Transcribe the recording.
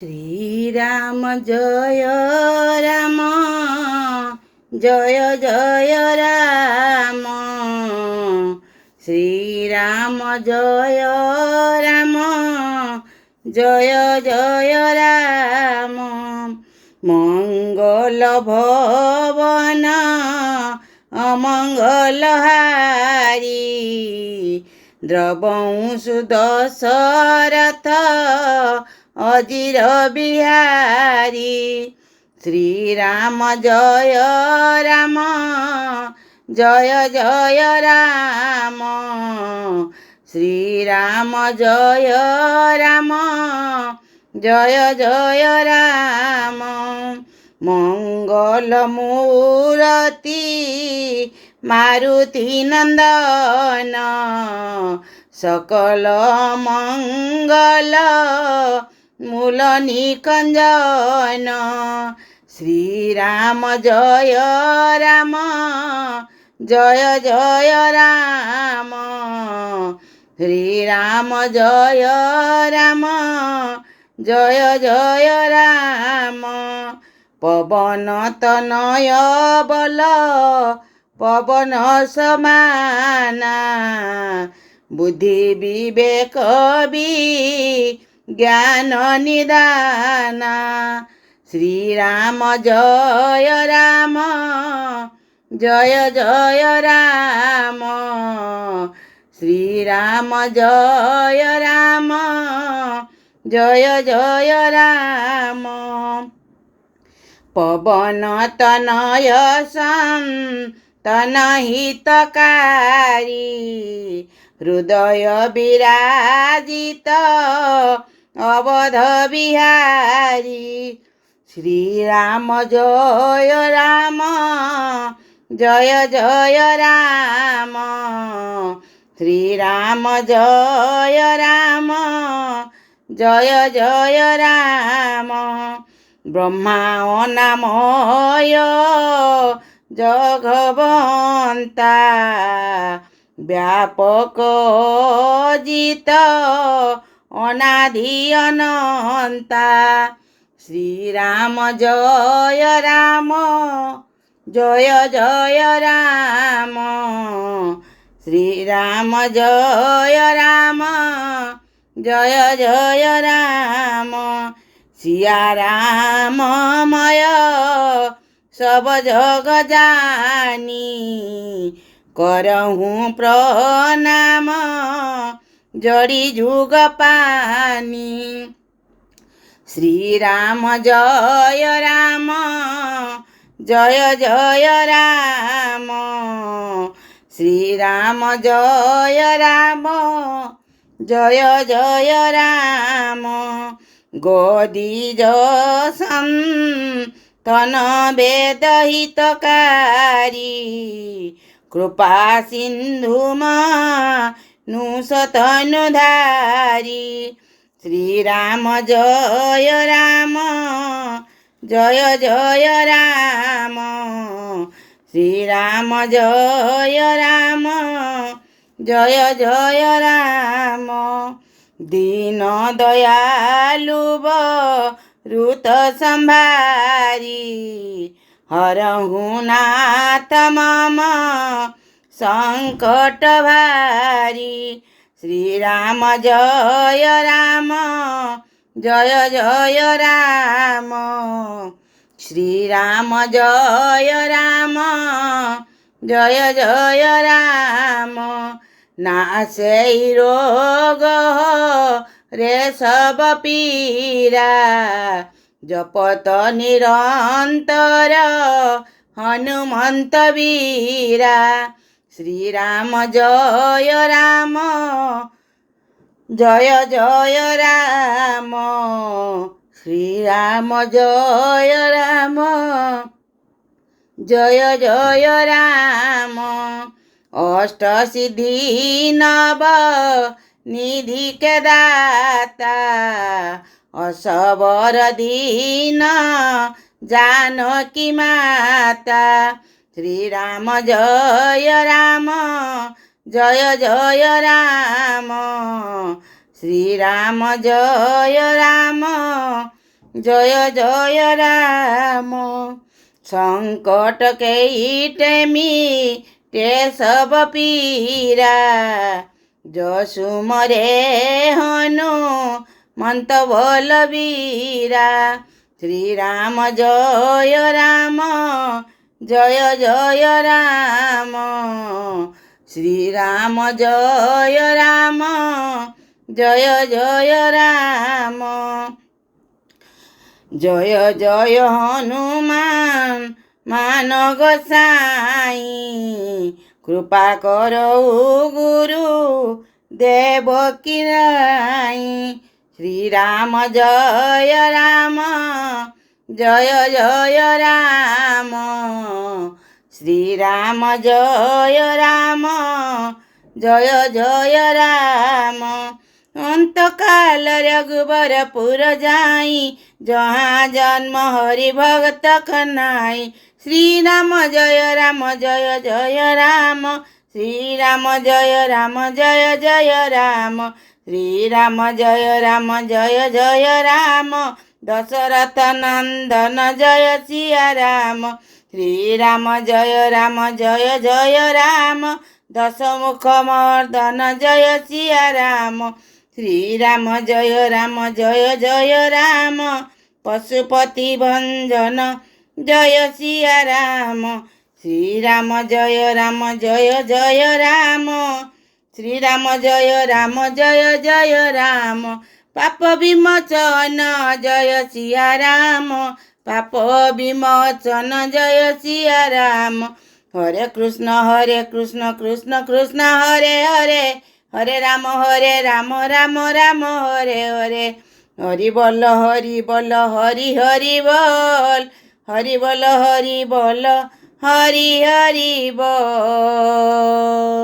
শ্রীরাম জয় রাম, জয় জয় রাম। শ্রীরাম জয় রাম, জয় জয় রাম। মঙ্গল ভবন অমঙ্গল হারি, দ্রবংশু দশরথ অজির বিহারী। শ্রীরাম জয় রাম, জয় জয় রাম। শ্রীরাম জয় রাম, জয় জয় রাম। মঙ্গল মূরতি মারুতি নন্দন, সকল মঙ্গল মূল নিকঞ্জন। শ্রীরাম জয় রাম, জয় জয় রাম। শ্রীরাম জয় রাম, জয় জয় রাম। পবন তনয় বল পবন সমানা, বুদ্ধি বিবেক জ্ঞান নিদানা। শ্রীরাম জয় রাম, জয় জয় রাম। শ্রীরাম জয় রাম, জয় জয় রাম। পবন তনয় সন্তন হিতকারী, হৃদয় বিরাজিত অবধ বিহারী। শ্রীরাম জয় রাম, জয় জয় রাম। শ্রীরাম জয় রাম, জয় জয় রাম। ব্রহ্মা অনাময় জগবন্তা, ব্যাপক জিত অনাধি অনন্তা। শ্রীরাম জয় রাম, জয় জয় রাম। শ্রীরাম জয় রাম, জয় জয় রাম। সিয়া রামময় সব জগ জানি, করহুঁ প্রণাম জড়ি যুগ পানি। শ্রীরাম জয় রাম, জয় জয় রাম। শ্রীরাম জয় রাম, জয় জয় রাম। গদিজ সন্তন বেদ হিতকারী, কৃপা সিন্ধু মানুষতনুধারী। শ্রীরাম জয় রাম, জয় জয় রাম। শ্রীরাম জয় রাম, জয় জয় রাম। দীন দয়ালু ঋত সম্ভারি, হরহুঁ নাথ মম সংকট ভারি। শ্রীরাম জয় রাম, জয় জয় রাম। শ্রীরাম জয় রাম, জয় জয় রাম। নাশই রোগ রে সব পীরা, জপত নিরন্তর হনুমন্ত বীরা। শ্রীরাম জয় রাম, জয় জয় রাম। শ্রীরাম জয় রাম, জয় জয় রাম। অষ্ট সিদ্ধি নব নিধি কে দাতা, অসবর দীন জানকী মাতা। শ্রীরাম জয় রাম, জয় জয় রাম। শ্রীরাম জয় রাম, जय जय राम। संकट के मीटे सब पीरा, जसु मरे हनुमंत बलवीरा। श्री राम जय राम, जय जय राम। श्री राम जय राम, जय जय राम। जय जय हनुमान मान गोसाई, कृपा करो गुरु देव की नाई। श्री राम जय राम, जय जय राम। श्री राम जय राम, जय जय राम। अंत काल रघुबरपुर जाई, जहाँ जन्म हरि भगत कन्हाई। श्री राम जय राम, जय जय राम। श्री राम जय राम, जय जय राम। श्री राम जय राम, जय जय राम। दशरथ नंदन जय सिया राम। श्री राम जय राम, जय जय राम। दशमुख मर्दन जय सिया राम। श्री राम जय राम, जय जय राम। पशुपति भंजन जय सिया राम। श्री राम जय राम, जय जय राम। श्री राम जय राम, जय जय राम। पाप विमोचन जय सिया राम। पाप विमोचन जय सिया राम। हरे कृष्ण कृष्ण कृष्ण हरे हरे, हरे राम राम राम हरे हरे। हरि बोल हरि बोल, हरि हरि बोल, हरि बोल हरि बोल, हरि हरि बोल।